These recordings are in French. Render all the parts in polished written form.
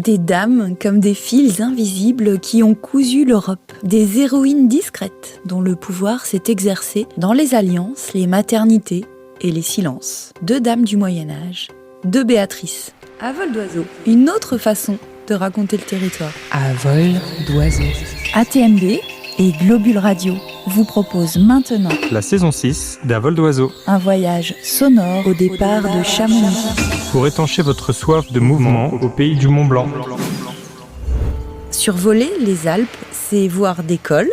Des dames comme des fils invisibles qui ont cousu l'Europe. Des héroïnes discrètes dont le pouvoir s'est exercé dans les alliances, les maternités et les silences. 2 dames du Moyen-Âge, 2 Béatrices. À vol d'oiseau, une autre façon de raconter le territoire. À vol d'oiseau. ATMB et Globule Radio vous proposent maintenant la saison 6 d'À vol d'oiseau. Un voyage sonore au départ de Chamonix. Pour étancher votre soif de mouvement au pays du Mont Blanc. Survoler les Alpes, c'est voir des cols,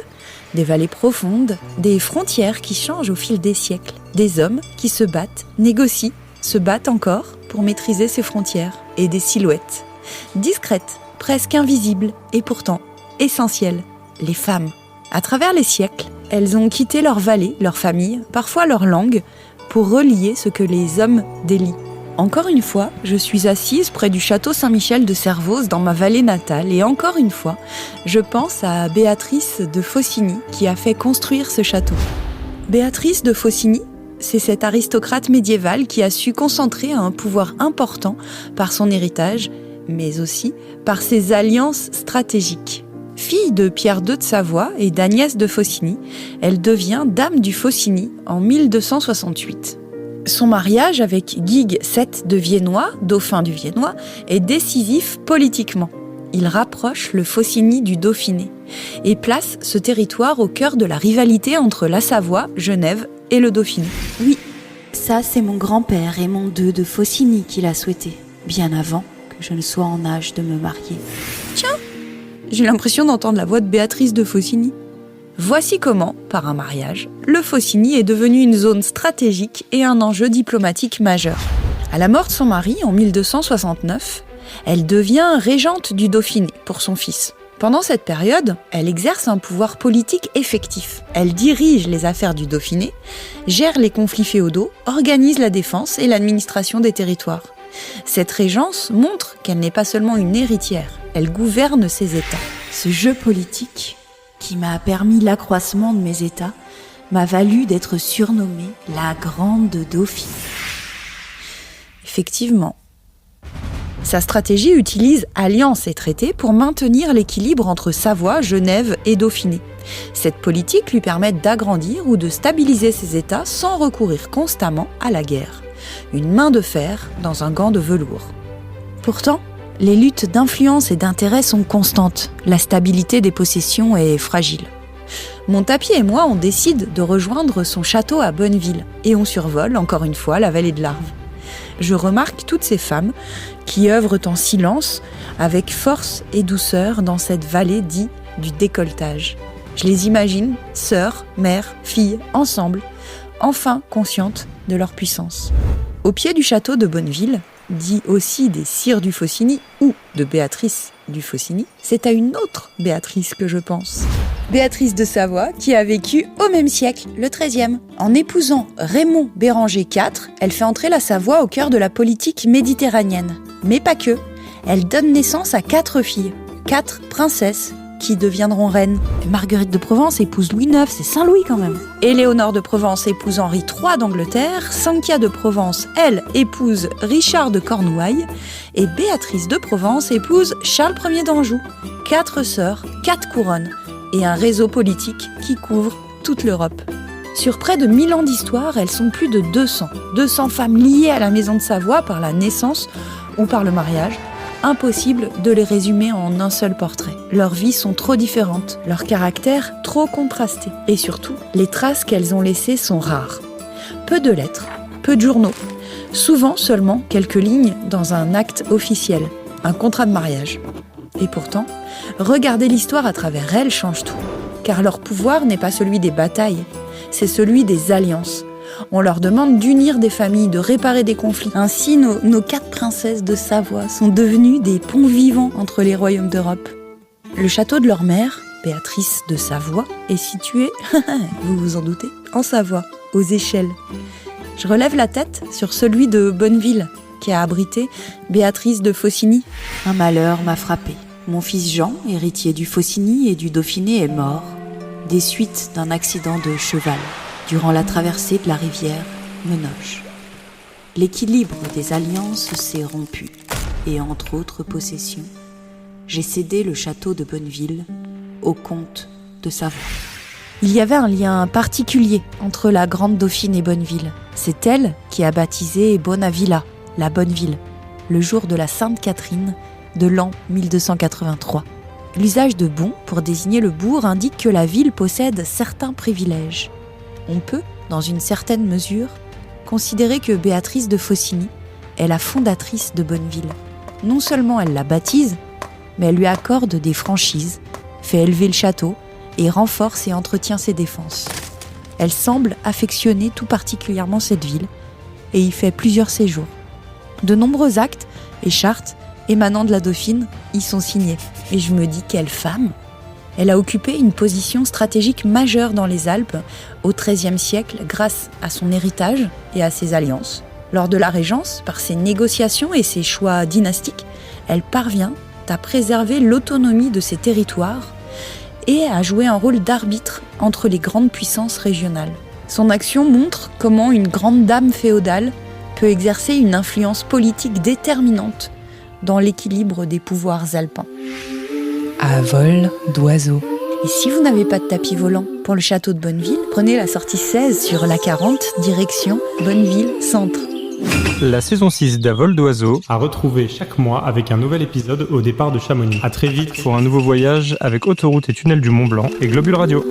des vallées profondes, des frontières qui changent au fil des siècles, des hommes qui se battent, négocient, se battent encore pour maîtriser ces frontières, et des silhouettes, discrètes, presque invisibles, et pourtant essentielles, les femmes. À travers les siècles, elles ont quitté leur vallée, leur famille, parfois leur langue, pour relier ce que les hommes délient. Encore une fois, je suis assise près du château Saint-Michel de Servoz dans ma vallée natale et encore une fois, je pense à Béatrice de Faucigny qui a fait construire ce château. Béatrice de Faucigny, c'est cette aristocrate médiévale qui a su concentrer un pouvoir important par son héritage, mais aussi par ses alliances stratégiques. Fille de Pierre II de Savoie et d'Agnès de Faucigny, elle devient dame du Faucigny en 1268. Son mariage avec Guigues VII de Viennois, dauphin du Viennois, est décisif politiquement. Il rapproche le Faucigny du Dauphiné et place ce territoire au cœur de la rivalité entre la Savoie, Genève et le Dauphiné. Oui, ça c'est mon grand-père Raymond II de Faucigny qui l'a souhaité, bien avant que je ne sois en âge de me marier. Tiens, j'ai l'impression d'entendre la voix de Béatrice de Faucigny. Voici comment, par un mariage, le Faucigny est devenu une zone stratégique et un enjeu diplomatique majeur. À la mort de son mari, en 1269, elle devient régente du Dauphiné pour son fils. Pendant cette période, elle exerce un pouvoir politique effectif. Elle dirige les affaires du Dauphiné, gère les conflits féodaux, organise la défense et l'administration des territoires. Cette régence montre qu'elle n'est pas seulement une héritière, elle gouverne ses États. Ce jeu politique qui m'a permis l'accroissement de mes États, m'a valu d'être surnommée la Grande Dauphine. Effectivement. Sa stratégie utilise alliances et traités pour maintenir l'équilibre entre Savoie, Genève et Dauphiné. Cette politique lui permet d'agrandir ou de stabiliser ses États sans recourir constamment à la guerre. Une main de fer dans un gant de velours. Pourtant, les luttes d'influence et d'intérêt sont constantes. La stabilité des possessions est fragile. Mon tapis et moi, on décide de rejoindre son château à Bonneville et on survole encore une fois la vallée de l'Arve. Je remarque toutes ces femmes qui œuvrent en silence avec force et douceur dans cette vallée dite du décolletage. Je les imagine, sœurs, mères, filles, ensemble, enfin conscientes de leur puissance. Au pied du château de Bonneville, dit aussi des sires du Faucigny ou de Béatrice du Faucigny, c'est à une autre Béatrice que je pense. Béatrice de Savoie qui a vécu au même siècle, le XIIIe. En épousant Raymond Béranger IV, elle fait entrer la Savoie au cœur de la politique méditerranéenne. Mais pas que, elle donne naissance à 4 filles, 4 princesses qui deviendront reines. Marguerite de Provence épouse Louis IX, c'est Saint-Louis quand même. Éléonore de Provence épouse Henri III d'Angleterre, Sankia de Provence, elle, épouse Richard de Cornouailles, et Béatrice de Provence épouse Charles Ier d'Anjou. 4 sœurs, 4 couronnes, et un réseau politique qui couvre toute l'Europe. Sur près de 1000 ans d'histoire, elles sont plus de 200 femmes liées à la maison de Savoie par la naissance ou par le mariage. Impossible de les résumer en un seul portrait. Leurs vies sont trop différentes, leur caractère trop contrasté. Et surtout, les traces qu'elles ont laissées sont rares. Peu de lettres, peu de journaux, souvent seulement quelques lignes dans un acte officiel, un contrat de mariage. Et pourtant, regarder l'histoire à travers elles change tout. Car leur pouvoir n'est pas celui des batailles, c'est celui des alliances. On leur demande d'unir des familles, de réparer des conflits. Ainsi, nos 4 princesses de Savoie sont devenues des ponts vivants entre les royaumes d'Europe. Le château de leur mère, Béatrice de Savoie, est situé, vous vous en doutez, en Savoie, aux Échelles. Je relève la tête sur celui de Bonneville, qui a abrité Béatrice de Faucigny. Un malheur m'a frappé. Mon fils Jean, héritier du Faucigny et du Dauphiné, est mort des suites d'un accident de cheval durant la traversée de la rivière Menoge. L'équilibre des alliances s'est rompu et, entre autres possessions, j'ai cédé le château de Bonneville au comte de Savoie. Il y avait un lien particulier entre la grande dauphine et Bonneville. C'est elle qui a baptisé Bonavilla, la Bonneville, le jour de la Sainte Catherine de l'an 1283. L'usage de bon pour désigner le bourg indique que la ville possède certains privilèges. On peut, dans une certaine mesure, considérer que Béatrice de Faucigny est la fondatrice de Bonneville. Non seulement elle la baptise, mais elle lui accorde des franchises, fait élever le château et renforce et entretient ses défenses. Elle semble affectionner tout particulièrement cette ville et y fait plusieurs séjours. De nombreux actes et chartes émanant de la Dauphine y sont signés. Et je me dis, quelle femme! Elle a occupé une position stratégique majeure dans les Alpes au XIIIe siècle grâce à son héritage et à ses alliances. Lors de la Régence, par ses négociations et ses choix dynastiques, elle parvient à préserver l'autonomie de ses territoires et à jouer un rôle d'arbitre entre les grandes puissances régionales. Son action montre comment une grande dame féodale peut exercer une influence politique déterminante dans l'équilibre des pouvoirs alpins. À vol d'oiseau. Et si vous n'avez pas de tapis volant pour le château de Bonneville, prenez la sortie 16 sur la 40, direction Bonneville-Centre. La saison 6 d'À vol d'oiseau à retrouver chaque mois avec un nouvel épisode au départ de Chamonix. À très vite pour un nouveau voyage avec Autoroute et Tunnel du Mont Blanc et Globule Radio.